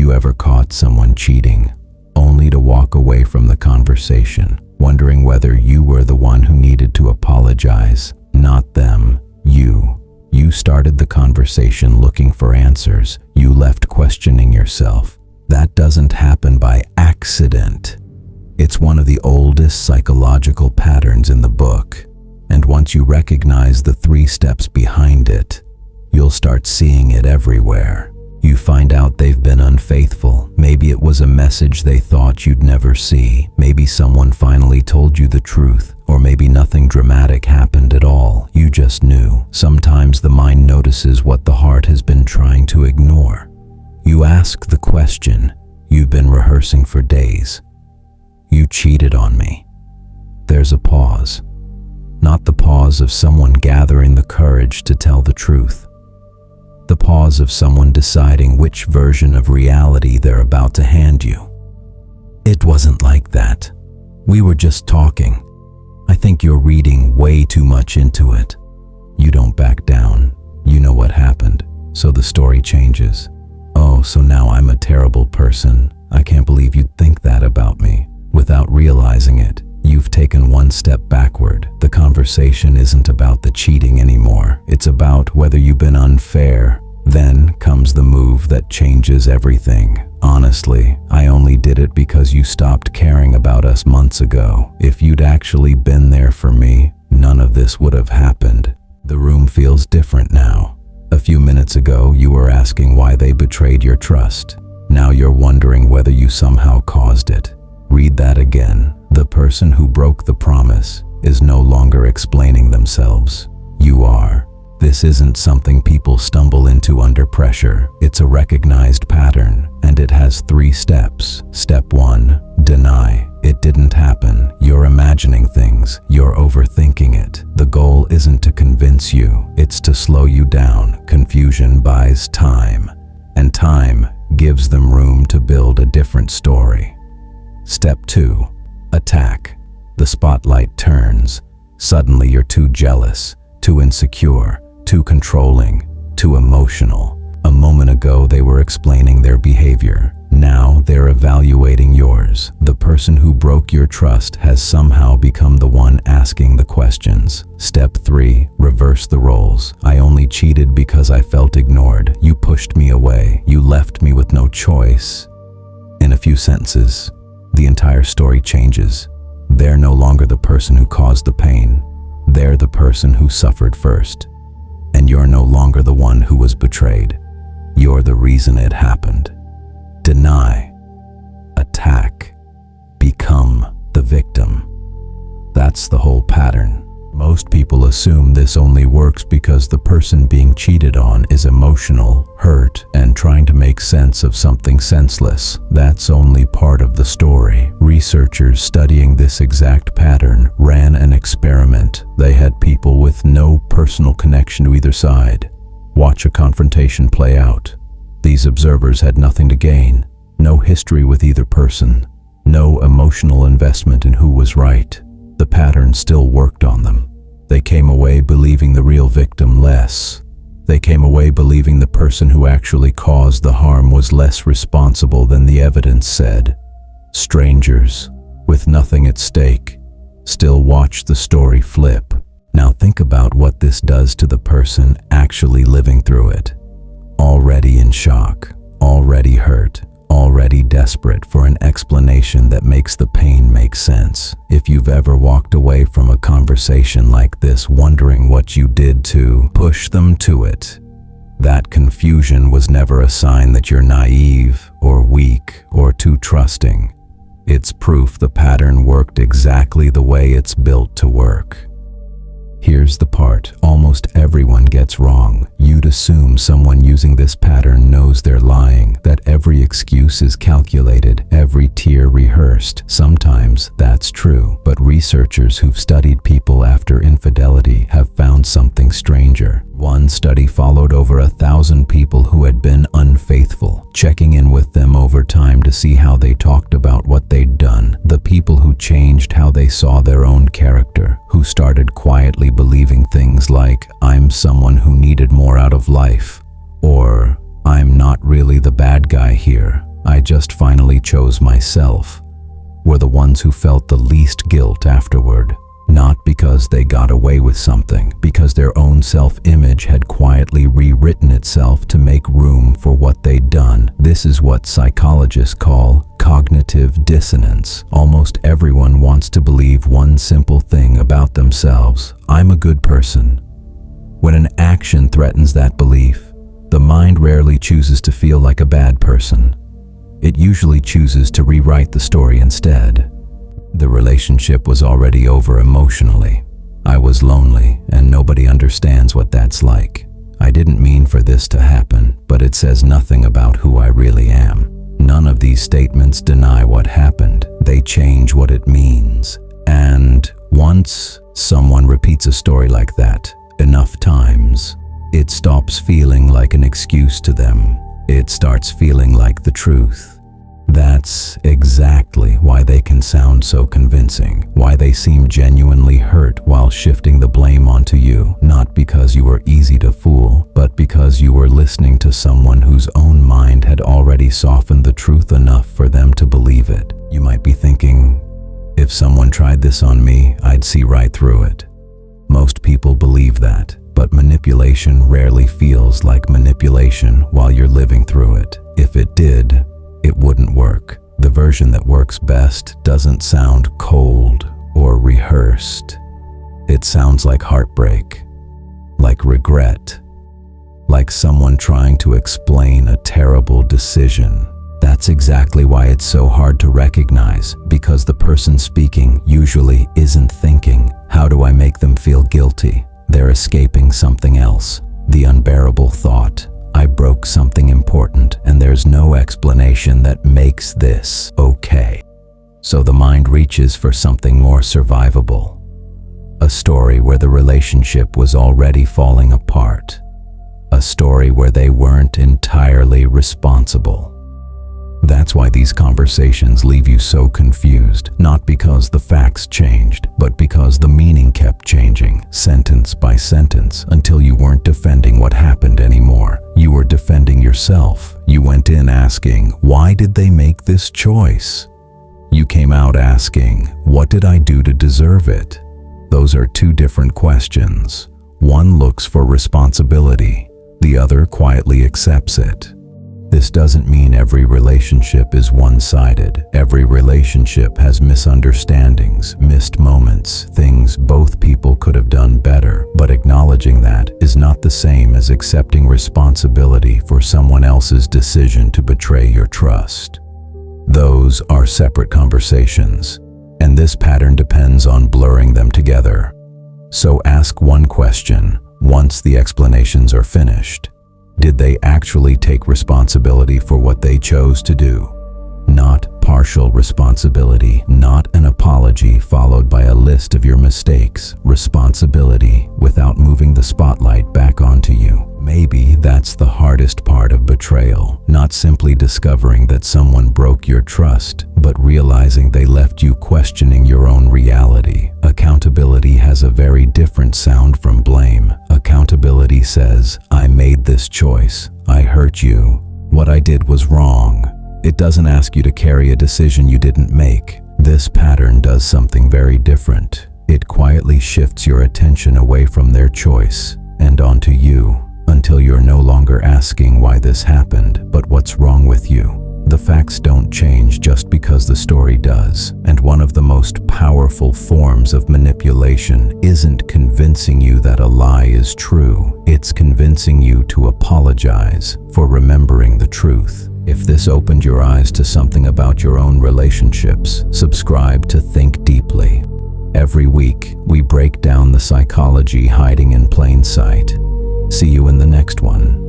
you ever caught someone cheating, only to walk away from the conversation, wondering whether you were the one who needed to apologize? Not them, you. You started the conversation looking for answers. You left questioning yourself. That doesn't happen by accident. It's one of the oldest psychological patterns in the book. And once you recognize the 3 steps behind it, you'll start seeing it everywhere. You find out they've been unfaithful. Maybe it was a message they thought you'd never see. Maybe someone finally told you the truth. Or maybe nothing dramatic happened at all. You just knew. Sometimes the mind notices what the heart has been trying to ignore. You ask the question you've been rehearsing for days. You cheated on me. There's a pause. Not the pause of someone gathering the courage to tell the truth. The pause of someone deciding which version of reality they're about to hand you. It wasn't like that. We were just talking. I think you're reading way too much into it. You don't back down. You know what happened, so the story changes. Oh, so now I'm a terrible person. I can't believe you'd think that about me. Without realizing it, you've taken one step backward. The conversation isn't about the cheating anymore. It's about whether you've been unfair. Then comes the move that changes everything. Honestly, I only did it because you stopped caring about us months ago. If you'd actually been there for me, none of this would have happened. The room feels different now. A few minutes ago, you were asking why they betrayed your trust. Now you're wondering whether you somehow caused it. Read that again. The person who broke the promise is no longer explaining themselves. You are. This isn't something people stumble into under pressure. It's a recognized pattern, and it has 3 steps. Step 1, deny. It didn't happen. You're imagining things. You're overthinking it. The goal isn't to convince you. It's to slow you down. Confusion buys time, and time gives them room to build a different story. Step 2, attack. The spotlight turns. Suddenly you're too jealous, too insecure, too controlling, too emotional. A moment ago they were explaining their behavior. Now they're evaluating yours. The person who broke your trust has somehow become the one asking the questions. Step 3, reverse the roles. I only cheated because I felt ignored. You pushed me away. You left me with no choice. In a few sentences, the entire story changes. They're no longer the person who caused the pain. They're the person who suffered first. And you're no longer the one who was betrayed. You're the reason it happened. Deny, attack, become the victim. That's the whole pattern. Most people assume this only works because the person being cheated on is emotional, hurt, and trying to make sense of something senseless. That's only part of the story. Researchers studying this exact pattern ran an experiment. They had people with no personal connection to either side watch a confrontation play out. These observers had nothing to gain, no history with either person, no emotional investment in who was right. The pattern still worked on them. They came away believing the real victim less. They came away believing the person who actually caused the harm was less responsible than the evidence said. Strangers, with nothing at stake, still watch the story flip. Now think about what this does to the person actually living through it. Already in shock, already hurt, already desperate for an explanation that makes the pain make sense. If you've ever walked away from a conversation like this wondering what you did to push them to it, that confusion was never a sign that you're naive or weak or too trusting. It's proof the pattern worked exactly the way it's built to work. Here's the part almost everyone gets wrong. You'd assume someone using this pattern knows they're lying, that every excuse is calculated, every tear rehearsed. Sometimes that's true, but researchers who've studied people after infidelity have found something stranger. One study followed over 1,000 people who had been unfaithful, checking in with them over time to see how they talked about what they'd done. The people who changed how they saw their own character, who started quietly believing things like, "I'm someone who needed more out of life," or "I'm not really the bad guy here." I just finally chose myself, were the ones who felt the least guilt afterward. Not because they got away with something, because their own self-image had quietly rewritten itself to make room for what they'd done. This is what psychologists call cognitive dissonance. Almost everyone wants to believe one simple thing about themselves: I'm a good person. When an action threatens that belief, the mind rarely chooses to feel like a bad person. It usually chooses to rewrite the story instead. The relationship was already over emotionally. I was lonely, and nobody understands what that's like. I didn't mean for this to happen, but it says nothing about who I really am. None of these statements deny what happened. They change what it means. And once someone repeats a story like that enough times, it stops feeling like an excuse to them. It starts feeling like the truth. That's exactly why they can sound so convincing, why they seem genuinely hurt while shifting the blame onto you, not because you were easy to fool, but because you were listening to someone whose own mind had already softened the truth enough for them to believe it. You might be thinking, if someone tried this on me, I'd see right through it. Most people believe that, but manipulation rarely feels like manipulation while you're living through it. If it did, it wouldn't work. The version that works best doesn't sound cold or rehearsed. It sounds like heartbreak, like regret, like someone trying to explain a terrible decision. That's exactly why it's so hard to recognize, because the person speaking usually isn't thinking, how do I make them feel guilty? They're escaping something else, the unbearable thought, I broke something important, and there's no explanation that makes this okay. So the mind reaches for something more survivable. A story where the relationship was already falling apart. A story where they weren't entirely responsible. That's why these conversations leave you so confused, not because the facts changed, but because the meaning kept changing, sentence by sentence, until you weren't defending what happened anymore. You were defending yourself. You went in asking, why did they make this choice? You came out asking, what did I do to deserve it? Those are two different questions. One looks for responsibility, the other quietly accepts it. This doesn't mean every relationship is one-sided. Every relationship has misunderstandings, missed moments, things both people could have done better. But acknowledging that is not the same as accepting responsibility for someone else's decision to betray your trust. Those are separate conversations, and this pattern depends on blurring them together. So ask one question once the explanations are finished. Did they actually take responsibility for what they chose to do? Not partial responsibility, not an apology followed by a list of your mistakes. Responsibility without moving the spotlight back onto you. Maybe that's the hardest part of betrayal, not simply discovering that someone broke your trust, but realizing they left you questioning your own reality. Accountability has a very different sound from blame. Accountability says, I made this choice. I hurt you. What I did was wrong. It doesn't ask you to carry a decision you didn't make. This pattern does something very different. It quietly shifts your attention away from their choice and onto you, until you're no longer asking why this happened, but what's wrong with you. The facts don't change just because the story does. And one of the most powerful forms of manipulation isn't convincing you that a lie is true. It's convincing you to apologize for remembering the truth. If this opened your eyes to something about your own relationships, subscribe to Think Deeply. Every week, we break down the psychology hiding in plain sight. See you in the next one.